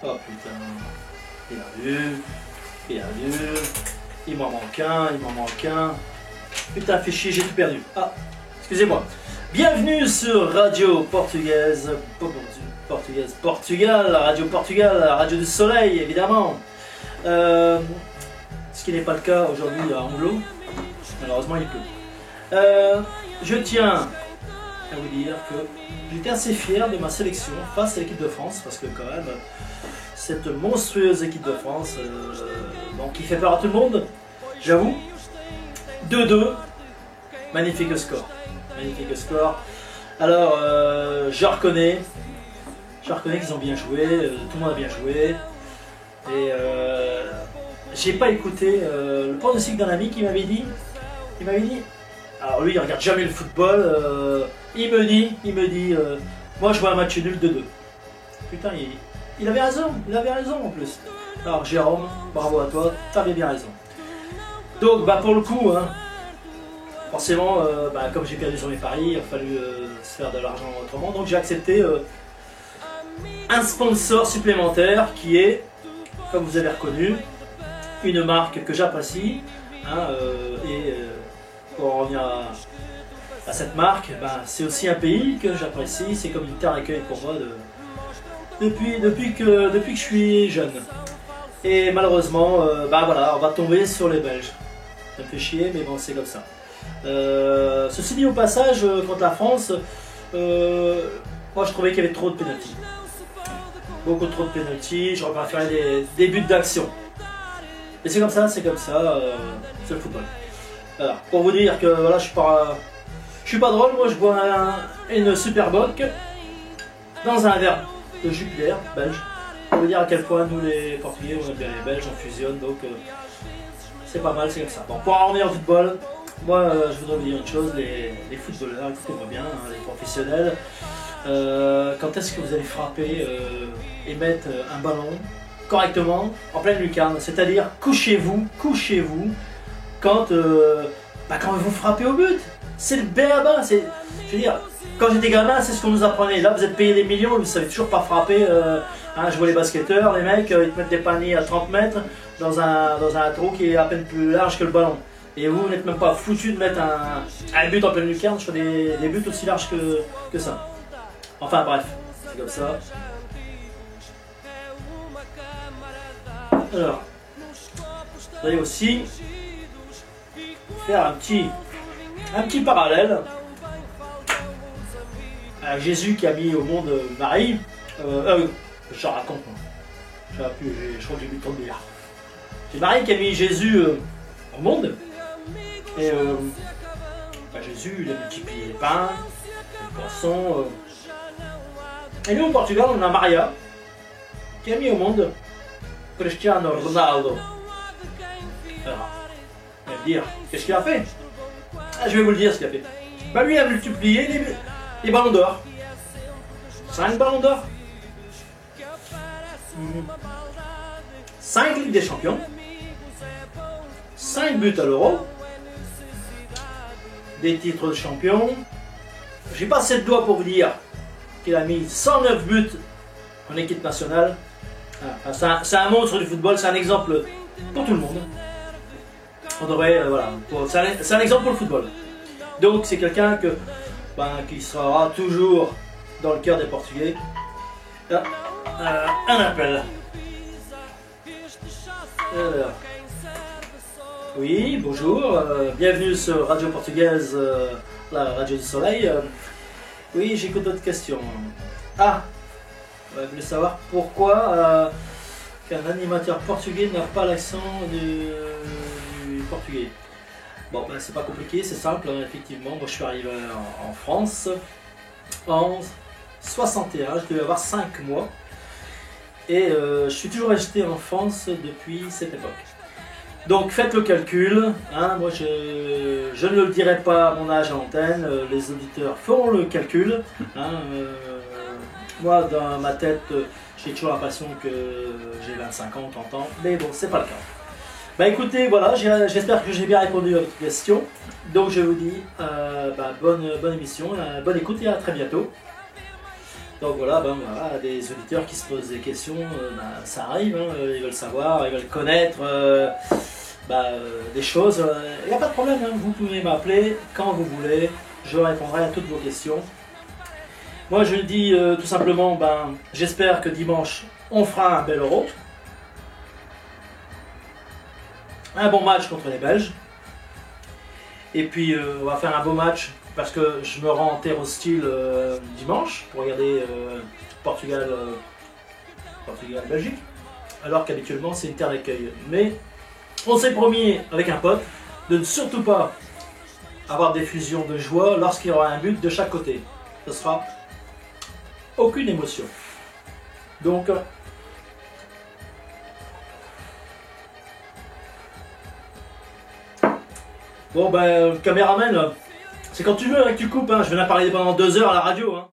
Oh putain, perdu, perdu, il m'en manque un, il m'en manque un. Putain, fait chier, j'ai tout perdu. Ah, excusez-moi. Bienvenue sur Radio Portugaise, Portugal, la radio du soleil, évidemment. Ce qui n'est pas le cas aujourd'hui à Anglo. Malheureusement, il pleut. Je tiens à vous dire que j'étais assez fier de ma sélection face à l'équipe de France, parce que quand même, cette monstrueuse équipe de France, qui fait peur à tout le monde, j'avoue. 2-2, magnifique score. Magnifique score. Alors, je reconnais qu'ils ont bien joué, tout le monde a bien joué. Et j'ai pas écouté le pronostic d'un ami qui m'avait dit, alors lui il regarde jamais le football, il me dit, moi je vois un match nul 2-2. Putain, il avait raison en plus. Alors Jérôme, bravo à toi, t'avais bien raison. Donc pour le coup, hein, forcément, comme j'ai perdu sur mes paris, il a fallu se faire de l'argent autrement, donc j'ai accepté un sponsor supplémentaire qui est, comme vous avez reconnu, une marque que j'apprécie, hein, pour en revenir à cette marque, c'est aussi un pays que j'apprécie, c'est comme une terre d'accueil pour moi depuis que je suis jeune. Et malheureusement, voilà, on va tomber sur les Belges. Ça me fait chier, mais bon, c'est comme ça. Ceci dit, au passage, contre la France, moi je trouvais qu'il y avait trop de pénaltys. Beaucoup trop de pénaltys, j'aurais préféré des buts d'action. Et c'est comme ça, c'est le football. Alors, pour vous dire que voilà, je suis pas drôle, moi je bois une super bock dans un verre de Jupiler belge. Pour vous dire à quel point nous les Portugais, on aime bien les Belges, on fusionne, donc c'est pas mal, c'est comme ça. Bon, pour en revenir au football, moi je voudrais vous dire une chose, les footballeurs, écoutez-moi bien, hein, les professionnels, quand est-ce que vous allez frapper et mettre un ballon correctement en pleine lucarne, c'est-à-dire couchez-vous quand vous frappez au but. C'est le b.a.-ba, je veux dire, quand j'étais gamin, c'est ce qu'on nous apprenait. Là, vous êtes payé des millions, vous ne savez toujours pas frapper. Je vois les basketteurs, les mecs, ils te mettent des paniers à 30 mètres dans un trou qui est à peine plus large que le ballon. Et vous n'êtes même pas foutu de mettre un but en pleine lucarne sur des buts aussi larges que ça. Enfin bref, c'est comme ça. Alors, vous allez aussi faire un petit parallèle à Jésus qui a mis au monde Marie. Je raconte, moi. Je crois que j'ai bu trop de bière. C'est Marie qui a mis Jésus au monde. Et Jésus, il a multiplié les pains, les poissons. Et nous, au Portugal, on a Maria qui a mis au monde Cristiano Ronaldo. Alors, vous allez me dire, qu'est-ce qu'il a fait? Je vais vous le dire ce qu'il a fait. Lui, il a multiplié les ballons d'or. 5 ballons d'or. 5 Ligues des Champions. 5 buts à l'Euro. Des titres de champion. J'ai pas assez de doigts pour vous dire qu'il a mis 109 buts en équipe nationale. C'est un monstre du football, c'est un exemple pour tout le monde. On devrait, c'est un exemple pour le football. Donc c'est quelqu'un qui sera toujours dans le cœur des Portugais. Là, un appel. Oui, bonjour, bienvenue sur Radio Portugaise, la radio du soleil. Oui, j'écoute votre question. Vous voulez savoir pourquoi qu'un animateur portugais n'a pas l'accent du portugais. Bon, c'est pas compliqué, c'est simple, hein, effectivement. Moi, je suis arrivé en France en 61, je devais avoir 5 mois. Et je suis toujours resté en France depuis cette époque. Donc, faites le calcul. Hein, moi, je ne le dirai pas à mon âge à l'antenne. Les auditeurs feront le calcul. Hein, moi, dans ma tête, j'ai toujours l'impression que j'ai 25 ans, 30 ans. Mais bon, c'est pas le cas. Écoutez, voilà, j'espère que j'ai bien répondu à votre question. Donc je vous dis bonne émission, bonne écoute et à très bientôt. Donc voilà, ben, voilà, des auditeurs qui se posent des questions, ben, ça arrive, hein, ils veulent savoir, ils veulent connaître des choses. Il n'y a pas de problème, hein, vous pouvez m'appeler quand vous voulez, je répondrai à toutes vos questions. Moi je dis tout simplement, ben, j'espère que dimanche on fera un bel Euro. Un bon match contre les Belges. Et puis on va faire un beau match parce que je me rends en terre hostile dimanche pour regarder Portugal-Belgique. Alors qu'habituellement c'est une terre d'accueil. Mais on s'est promis avec un pote de ne surtout pas avoir des fusions de joie lorsqu'il y aura un but de chaque côté. Ce sera aucune émotion. Donc bon ben caméraman, c'est quand tu veux hein, que tu coupes, hein. Je vais en parler pendant 2 heures à la radio. Hein.